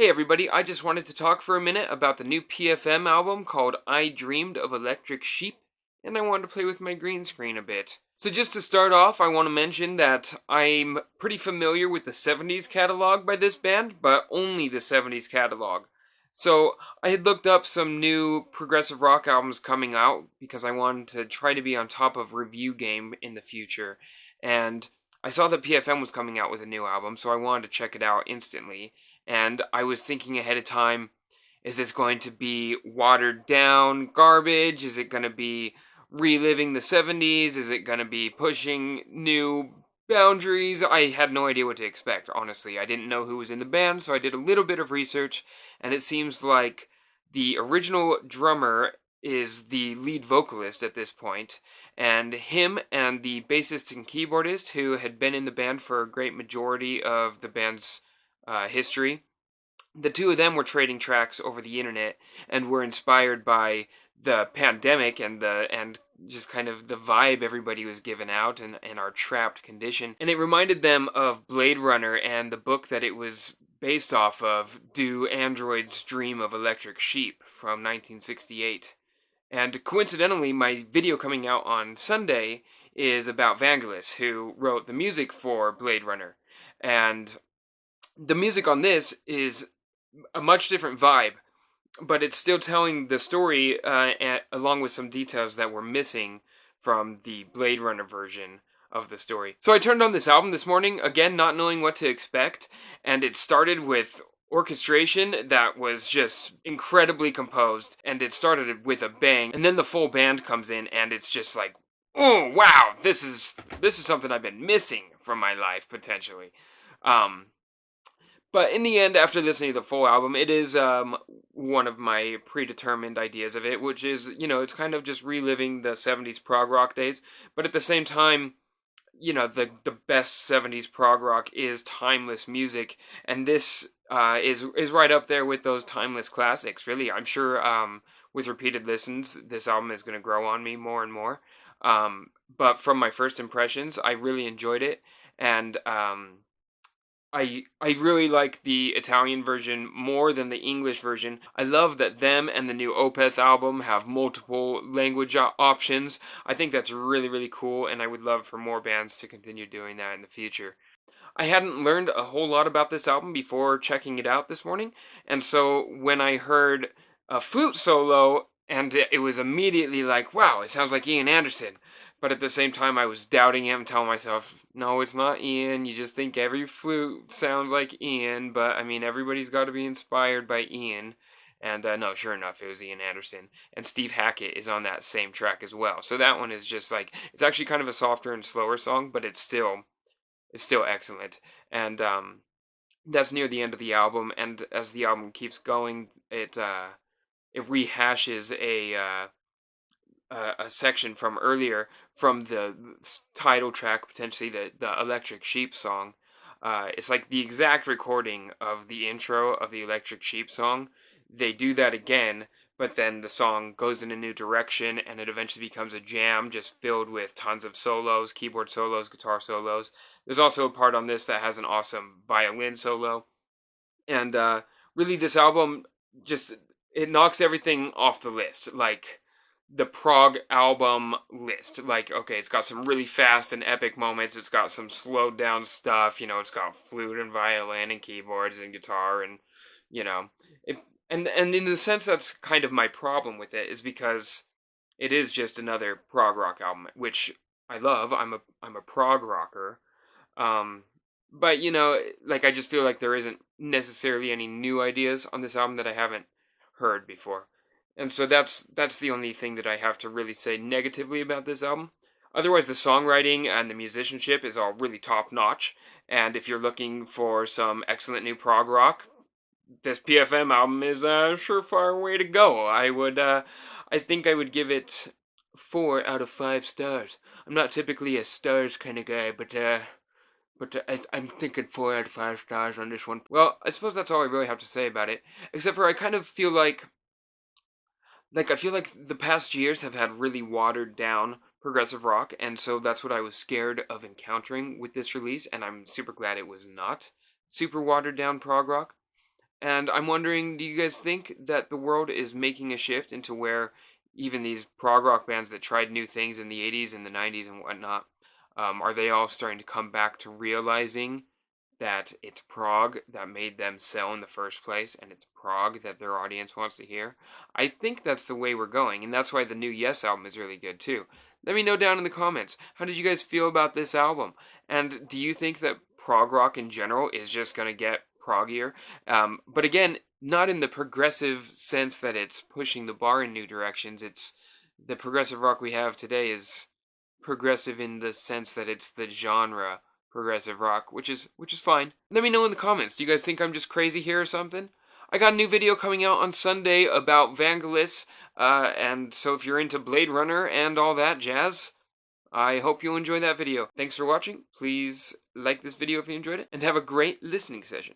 Hey everybody, I just wanted to talk for a minute about the new PFM album called I Dreamed of Electric Sheep, and I wanted to play with my green screen a bit. So just to start off, I want to mention that I'm pretty familiar with the 70s catalog by this band, but only the 70s catalog. So I had looked up some new progressive rock albums coming out because I wanted to try to be on top of review game in the future, and I saw that PFM was coming out with a new album, so I wanted to check it out instantly. And I was thinking ahead of time, is this going to be watered down garbage? Is it going to be reliving the 70s? Is it going to be pushing new boundaries? I had no idea what to expect, honestly. I didn't know who was in the band, so I did a little bit of research, and it seems like the original drummer is the lead vocalist at this point, and him and the bassist and keyboardist, who had been in the band for a great majority of the band's history. The two of them were trading tracks over the internet and were inspired by the pandemic and just kind of the vibe everybody was giving out and our trapped condition. And it reminded them of Blade Runner and the book that it was based off of, Do Androids Dream of Electric Sheep, from 1968. And coincidentally, my video coming out on Sunday is about Vangelis, who wrote the music for Blade Runner. And the music on this is a much different vibe, but it's still telling the story along with some details that were missing from the Blade Runner version of the story. So I turned on this album this morning, again, not knowing what to expect, and it started with orchestration that was just incredibly composed, and it started with a bang, and then the full band comes in, and it's just like, oh wow, this is something I've been missing from my life, potentially. But in the end, after listening to the full album, it is one of my predetermined ideas of it, which is, it's kind of just reliving the 70s prog rock days. But at the same time, the best 70s prog rock is timeless music. And this is right up there with those timeless classics, really. I'm sure with repeated listens, this album is going to grow on me more and more. But from my first impressions, I really enjoyed it. And I really like the Italian version more than the English version. I love that them and the new Opeth album have multiple language options. I think that's really, really cool, and I would love for more bands to continue doing that in the future. I hadn't learned a whole lot about this album before checking it out this morning, and so when I heard a flute solo, and it was immediately like, wow, it sounds like Ian Anderson. But at the same time, I was doubting him, telling myself, no, it's not Ian. You just think every flute sounds like Ian, but I mean, everybody's got to be inspired by Ian. And no, sure enough, it was Ian Anderson. And Steve Hackett is on that same track as well. So that one is just like, it's actually kind of a softer and slower song, but it's still excellent. And that's near the end of the album. And as the album keeps going, it rehashes a section from earlier, from the title track, potentially the Electric Sheep song. It's like the exact recording of the intro of the Electric Sheep song. They do that again, but then the song goes in a new direction, and it eventually becomes a jam just filled with tons of solos, keyboard solos, guitar solos. There's also a part on this that has an awesome violin solo. And really, this album just, it knocks everything off the list. Like, the prog album list. Like, okay, it's got some really fast and epic moments. It's got some slowed down stuff. It's got flute and violin and keyboards and guitar and, and in the sense that's kind of my problem with it, is because it is just another prog rock album, which I love. I'm a prog rocker. But like, I just feel like there isn't necessarily any new ideas on this album that I haven't heard before. And so that's the only thing that I have to really say negatively about this album. Otherwise, the songwriting and the musicianship is all really top notch. And if you're looking for some excellent new prog rock, this PFM album is a surefire way to go. I think I would give it 4 out of 5 stars. I'm not typically a stars kind of guy, but I'm thinking 4 out of 5 stars on this one. Well, I suppose that's all I really have to say about it. Except for I kind of feel like I feel like the past years have had really watered down progressive rock, and so that's what I was scared of encountering with this release, and I'm super glad it was not super watered down prog rock. And I'm wondering, do you guys think that the world is making a shift into where even these prog rock bands that tried new things in the 80s and the 90s and whatnot, are they all starting to come back to realizing that it's prog that made them sell in the first place, and it's prog that their audience wants to hear? I think that's the way we're going, and that's why the new Yes album is really good too. Let me know down in the comments, how did you guys feel about this album? And do you think that prog rock in general is just going to get proggier? But again, not in the progressive sense that it's pushing the bar in new directions. It's the progressive rock we have today is progressive in the sense that it's the genre progressive rock, which is fine. Let me know in the comments. Do you guys think I'm just crazy here or something? I got a new video coming out on Sunday about Vangelis, and so if you're into Blade Runner and all that jazz, I hope you'll enjoy that video. Thanks for watching. Please like this video if you enjoyed it, and have a great listening session.